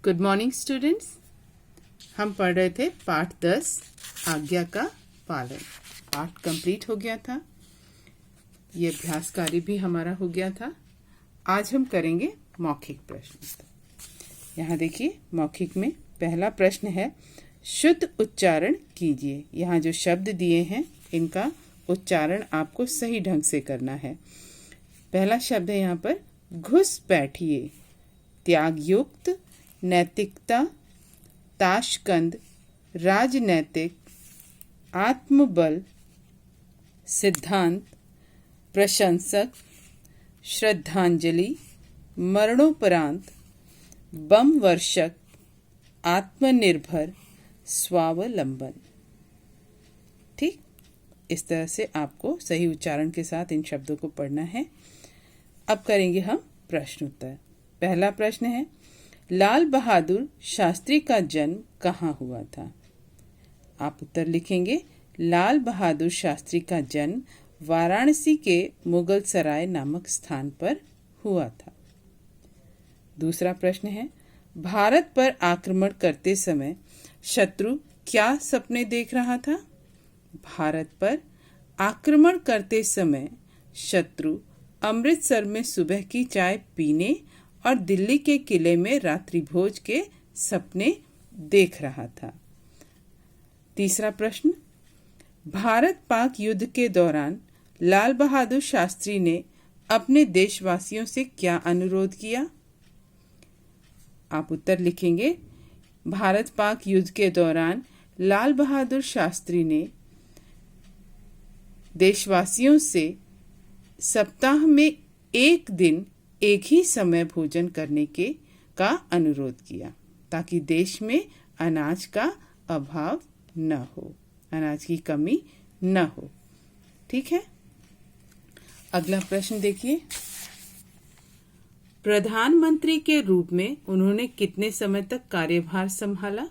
Good morning students. हम पढ़ रहे थे पाठ 10 आज्ञा का पालन। पाठ कंप्लीट हो गया था, ये अभ्यास कार्य भी हमारा हो गया था। आज हम करेंगे मौखिक प्रश्न। यहाँ देखिए, मौखिक में पहला प्रश्न है, शुद्ध उच्चारण कीजिए। यहाँ जो शब्द दिए हैं इनका उच्चारण आपको सही ढंग से करना है। पहला शब्द है यहाँ पर घुस बैठिए, त्यागयुक्त, नैतिकता, ताशकंद, राजनैतिक, आत्मबल, सिद्धांत, प्रशंसक, श्रद्धांजलि, मरणोपरांत, बम वर्षक, आत्मनिर्भर, स्वावलंबन। ठीक, इस तरह से आपको सही उच्चारण के साथ इन शब्दों को पढ़ना है। अब करेंगे हम प्रश्न उत्तर। पहला प्रश्न है, लाल बहादुर शास्त्री का जन्म कहाँ हुआ था? आप उत्तर लिखेंगे, लाल बहादुर शास्त्री का जन्म वाराणसी के मुगल सराय नामक स्थान पर हुआ था। दूसरा प्रश्न है, भारत पर आक्रमण करते समय शत्रु क्या सपने देख रहा था? भारत पर आक्रमण करते समय शत्रु अमृतसर में सुबह की चाय पीने और दिल्ली के किले में रात्रि भोज के सपने देख रहा था। तीसरा प्रश्न, भारत पाक युद्ध के दौरान लाल बहादुर शास्त्री ने अपने देशवासियों से क्या अनुरोध किया? आप उत्तर लिखेंगे, भारत पाक युद्ध के दौरान लाल बहादुर शास्त्री ने देशवासियों से सप्ताह में एक दिन एक ही समय भोजन करने का अनुरोध किया, ताकि देश में अनाज का अभाव न हो, अनाज की कमी न हो। ठीक है, अगला प्रश्न देखिए, प्रधानमंत्री के रूप में उन्होंने कितने समय तक कार्यभार संभाला?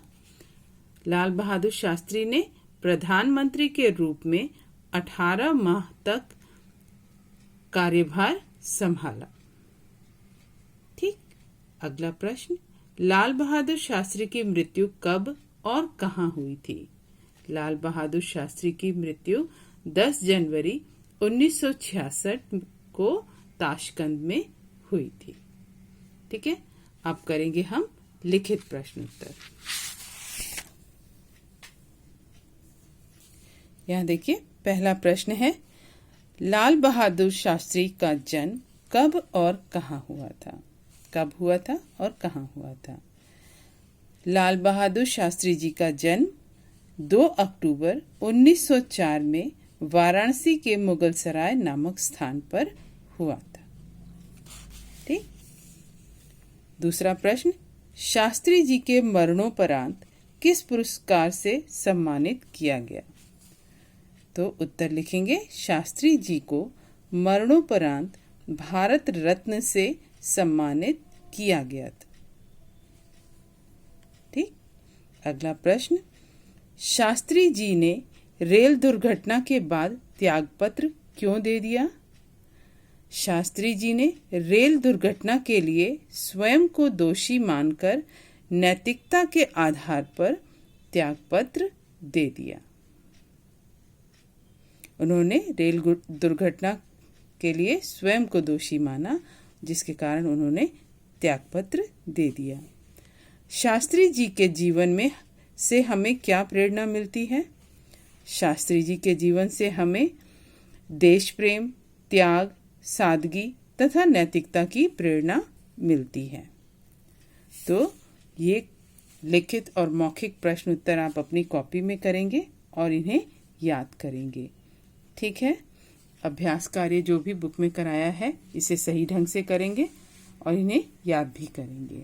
लाल बहादुर शास्त्री ने प्रधानमंत्री के रूप में 18 माह तक कार्यभार संभाला। ठीक, अगला प्रश्न, लाल बहादुर शास्त्री की मृत्यु कब और कहाँ हुई थी? लाल बहादुर शास्त्री की मृत्यु 10 जनवरी 1966 को ताशकंद में हुई थी। ठीक है, अब करेंगे हम लिखित प्रश्न उत्तर। यहाँ देखिए, पहला प्रश्न है, लाल बहादुर शास्त्री का जन्म कब और कहाँ हुआ था? कब हुआ था और कहाँ हुआ था? लाल बहादुर शास्त्री जी का जन्म 2 अक्टूबर 1904 में वाराणसी के मुगल सराय नामक स्थान पर हुआ था। ठीक, दूसरा प्रश्न, शास्त्री जी के मरणोपरांत किस पुरस्कार से सम्मानित किया गया? तो उत्तर लिखेंगे, शास्त्री जी को मरणोपरांत भारत रत्न से सम्मानित किया गया था। ठीक, अगला प्रश्न, शास्त्री जी ने रेल दुर्घटना के बाद त्यागपत्र क्यों दे दिया? शास्त्री जी ने रेल दुर्घटना के लिए स्वयं को दोषी मानकर नैतिकता के आधार पर त्यागपत्र दे दिया। उन्होंने रेल दुर्घटना के लिए स्वयं को दोषी माना, जिसके कारण उन्होंने त्यागपत्र दे दिया। शास्त्री जी के जीवन में से हमें क्या प्रेरणा मिलती है? शास्त्री जी के जीवन से हमें देश प्रेम, त्याग, सादगी तथा नैतिकता की प्रेरणा मिलती है। तो ये लिखित और मौखिक प्रश्न उत्तर आप अपनी कॉपी में करेंगे और इन्हें याद करेंगे। ठीक है, अभ्यास कार्य जो भी बुक में कराया है इसे सही ढंग से करेंगे और इन्हें याद भी करेंगे।